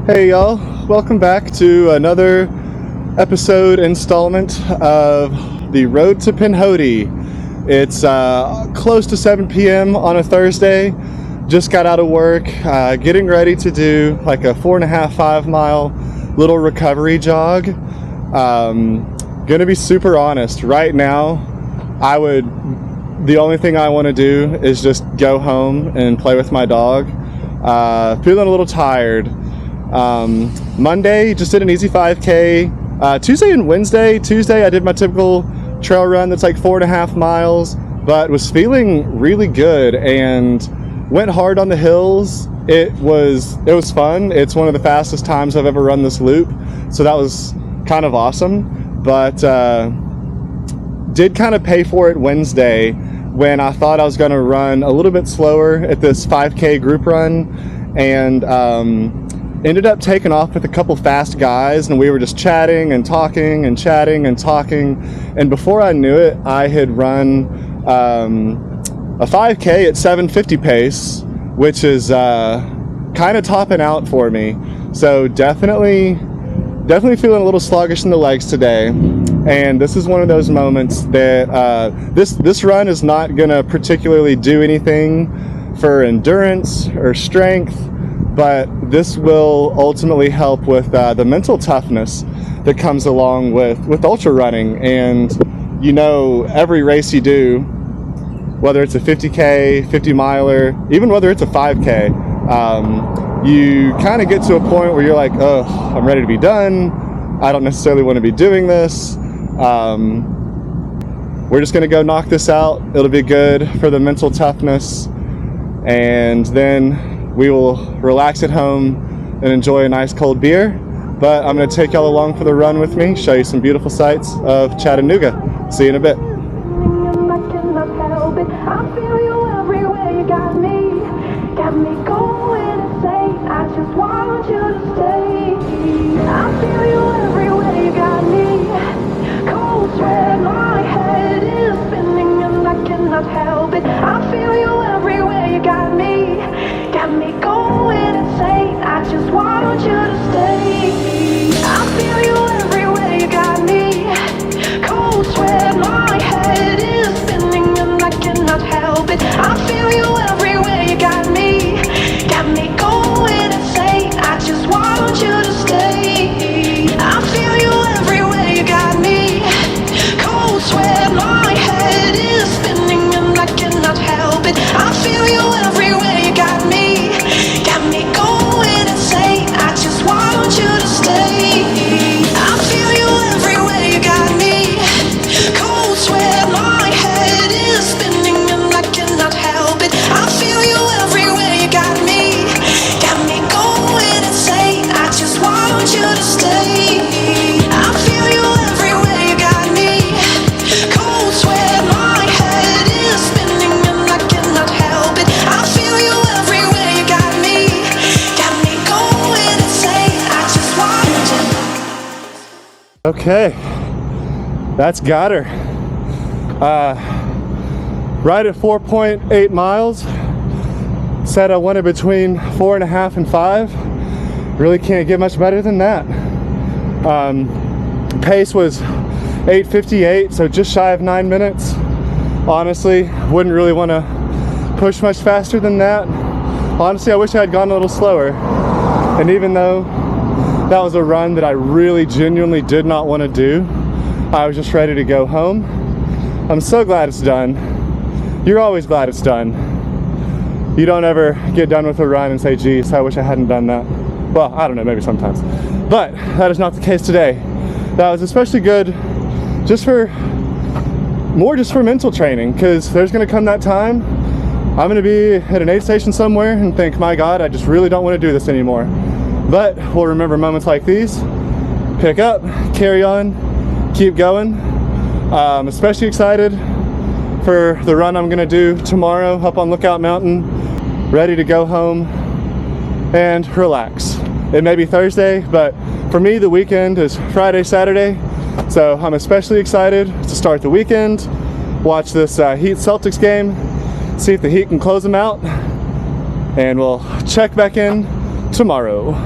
Hey y'all, welcome back to another installment of the Road to Pinhoti. It's close to 7 p.m. on a Thursday. Just got out of work, getting ready to do like a 4.5 mile little recovery jog. Gonna be super honest, right now the only thing I want to do is just go home and play with my dog. Feeling a little tired. Monday, just did an easy 5K. Tuesday and Wednesday. Tuesday, I did my typical trail run that's like 4.5 miles, but was feeling really good and went hard on the hills. It was fun. It's one of the fastest times I've ever run this loop, so that was kind of awesome. But did kind of pay for it Wednesday when I thought I was going to run a little bit slower at this 5K group run, and ended up taking off with a couple fast guys, and we were just chatting and talking and chatting and talking, and before I knew it, I had run a 5K at 7:50 pace, which is kind of topping out for me. So definitely feeling a little sluggish in the legs today, and this is one of those moments that this run is not gonna particularly do anything for endurance or strength, but this will ultimately help with the mental toughness that comes along with ultra running. And you know, every race you do, whether it's a 50K, 50 miler, even whether it's a 5K, you kind of get to a point where you're like, oh, I'm ready to be done. I don't necessarily want to be doing this. We're just going to go knock this out. It'll be good for the mental toughness, and then we will relax at home and enjoy a nice cold beer. But I'm going to take y'all along for the run with me, show you some beautiful sights of Chattanooga. See you in a bit. Help it, I feel you everywhere, you got me going insane, I just want you to stay. I feel you everywhere, you got me, cold sweat, my head is spinning and I cannot help it. I feel you everywhere, you got me going insane, I just want you to stay. I feel you everywhere, you got me, cold sweat, my head is spinning, I cannot help it. I feel you everywhere, you got me going insane, I just want you to stay. I feel you everywhere, you got me, cold sweat, my head is spinning and I cannot help it. I feel you everywhere, you got me going insane, I just want you to stay. I feel you everywhere, you got me, cold sweat, my head is spinning and I cannot help it. I feel you everywhere, you got me going insane, I just want you. Okay, that's got her. Right at 4.8 miles. Said I wanted between 4.5 and 5. Really can't get much better than that. Pace was 8:58, so just shy of 9 minutes. Honestly, wouldn't really want to push much faster than that. Honestly, I wish I had gone a little slower. And even though that was a run that I really genuinely did not want to do, I was just ready to go home. I'm so glad it's done. You're always glad it's done. You don't ever get done with a run and say, geez, I wish I hadn't done that. Well, I don't know, maybe sometimes. But that is not the case today. That was especially good just for mental training, because there's going to come that time I'm going to be at an aid station somewhere and think, my God, I just really don't want to do this anymore. But we'll remember moments like these, pick up, carry on, keep going. I'm especially excited for the run I'm going to do tomorrow up on Lookout Mountain, ready to go home and relax. It may be Thursday, but for me the weekend is Friday, Saturday, so I'm especially excited to start the weekend, watch this Heat Celtics game, see if the Heat can close them out, and we'll check back in tomorrow.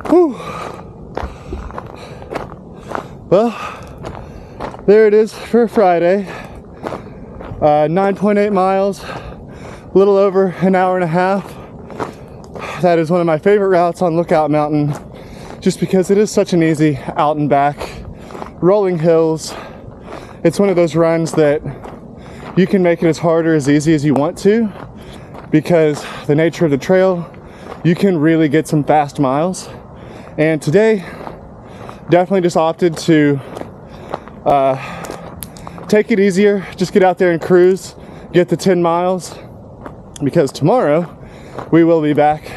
Whew. Well, there it is for Friday. 9.8 miles, a little over an hour and a half. That is one of my favorite routes on Lookout Mountain, just because it is such an easy out and back, rolling hills. It's one of those runs that you can make it as hard or as easy as you want to, because the nature of the trail, you can really get some fast miles. And today, definitely just opted to take it easier, just get out there and cruise, get the 10 miles, because tomorrow we will be back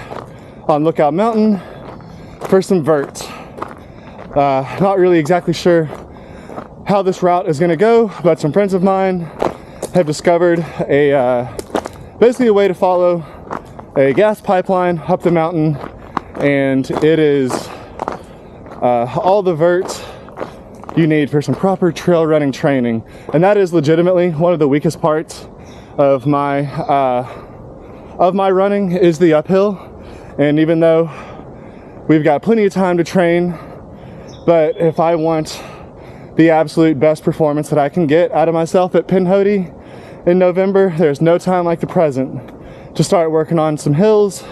on Lookout Mountain for some verts. Not really exactly sure how this route is going to go, but some friends of mine have discovered basically a way to follow a gas pipeline up the mountain, and it is all the verts you need for some proper trail running training. And that is legitimately one of the weakest parts of my running, is the uphill. And even though we've got plenty of time to train, but if I want the absolute best performance that I can get out of myself at Pinhoti in November, there's no time like the present to start working on some hills.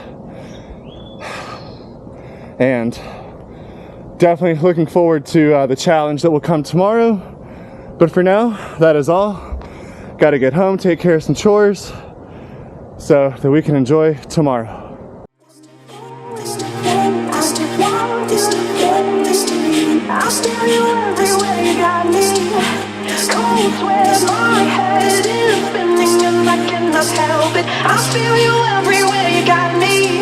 And definitely looking forward to the challenge that will come tomorrow. But for now, that is all. Got to get home, take care of some chores, so that we can enjoy tomorrow. I steal you everywhere, you got me. Cold sweat, my head is spinning and I cannot help it. I feel you everywhere, you got me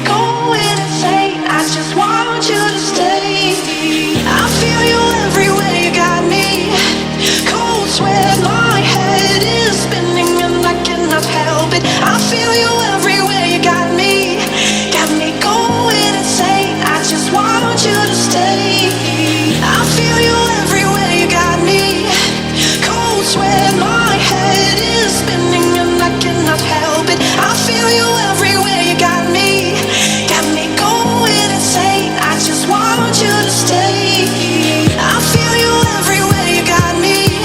going insane. I just want you to stay. I feel you everywhere, you got me. Cold sweat, my head is spinning and I cannot help it. I feel you everywhere, you got me going insane. I just want you to stay. I feel you everywhere, you got me. Cold sweat, my head is spinning and I cannot help it. I feel you everywhere, you got me going insane. I just want you to stay. I feel you everywhere, you got me.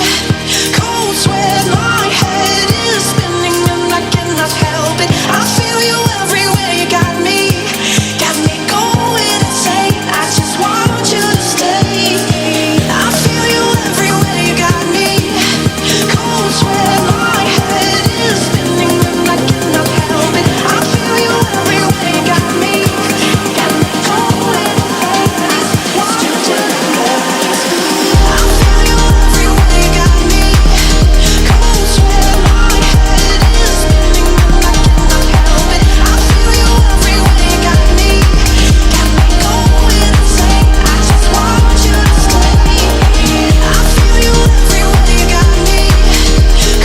Cold sweat, my head is spinning and I cannot help it. I feel you everywhere, you got me going insane. I just want you to stay. I feel you everywhere, you got me. Cold sweat, my head is spinning and I cannot help it. I feel you everywhere, you got me going insane. I just want you to stay. I feel you everywhere, you got me. Cold sweat, my head is spinning and I cannot help it. I feel you everywhere, you got me going insane. I just want you to stay. I feel you everywhere, you got me.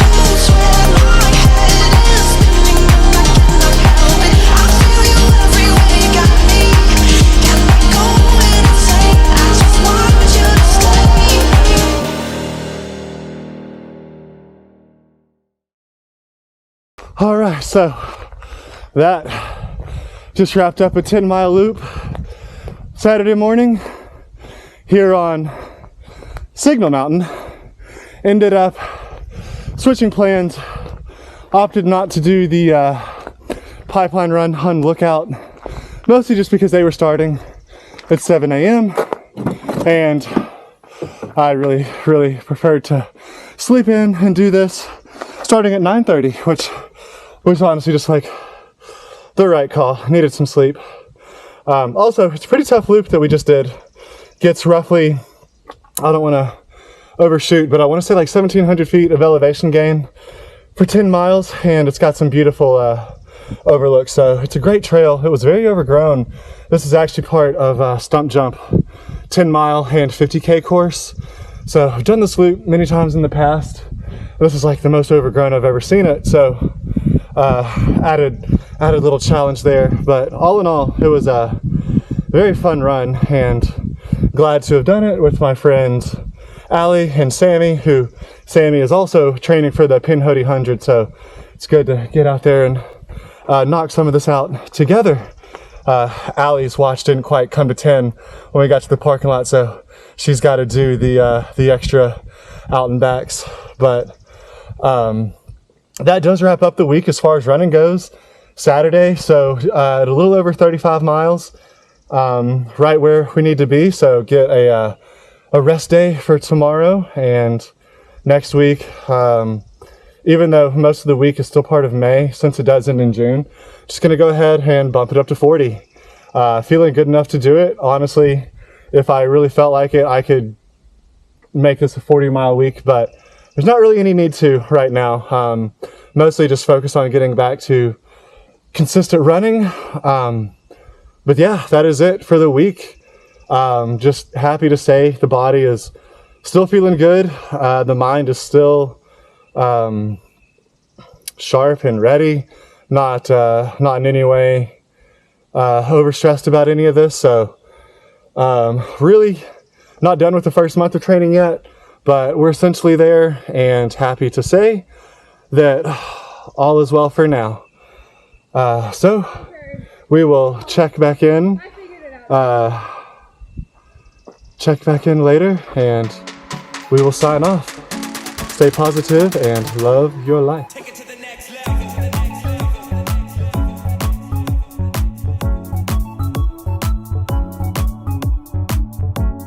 Cold sweat, my head is spinning and I cannot help it. I feel you everywhere, you got me going insane. I just want you to stay. All right, so that just wrapped up a 10-mile loop Saturday morning here on Signal Mountain. Ended up switching plans, opted not to do the pipeline run on Lookout, mostly just because they were starting at 7 a.m. and I really preferred to sleep in and do this starting at 9:30, which was honestly just like the right call. Needed some sleep. Also, it's a pretty tough loop that we just did. Gets roughly, I don't want to overshoot, but I want to say like 1,700 feet of elevation gain for 10 miles, and it's got some beautiful overlooks. So it's a great trail. It was very overgrown. This is actually part of Stump Jump 10-mile and 50K course. So I've done this loop many times in the past. This is like the most overgrown I've ever seen it. So added little challenge there, but all in all, it was a very fun run, and glad to have done it with my friends Allie and Sammy, who Sammy is also training for the Pinhoti 100, so it's good to get out there and knock some of this out together. Allie's watch didn't quite come to 10 when we got to the parking lot, so she's got to do the extra out and backs. But that does wrap up the week as far as running goes. Saturday, so at a little over 35 miles, right where we need to be. So get a rest day for tomorrow, and next week, even though most of the week is still part of May, since it does end in June, just going to go ahead and bump it up to 40. Feeling good enough to do it. Honestly, if I really felt like it, I could make this a 40-mile week, but there's not really any need to right now. Mostly just focus on getting back to consistent running. But yeah, that is it for the week. Just happy to say the body is still feeling good. The mind is still sharp and ready, not in any way overstressed about any of this. So really not done with the first month of training yet, but we're essentially there, and happy to say that all is well for now. So we will check back in later, and we will sign off. Stay positive and love your life.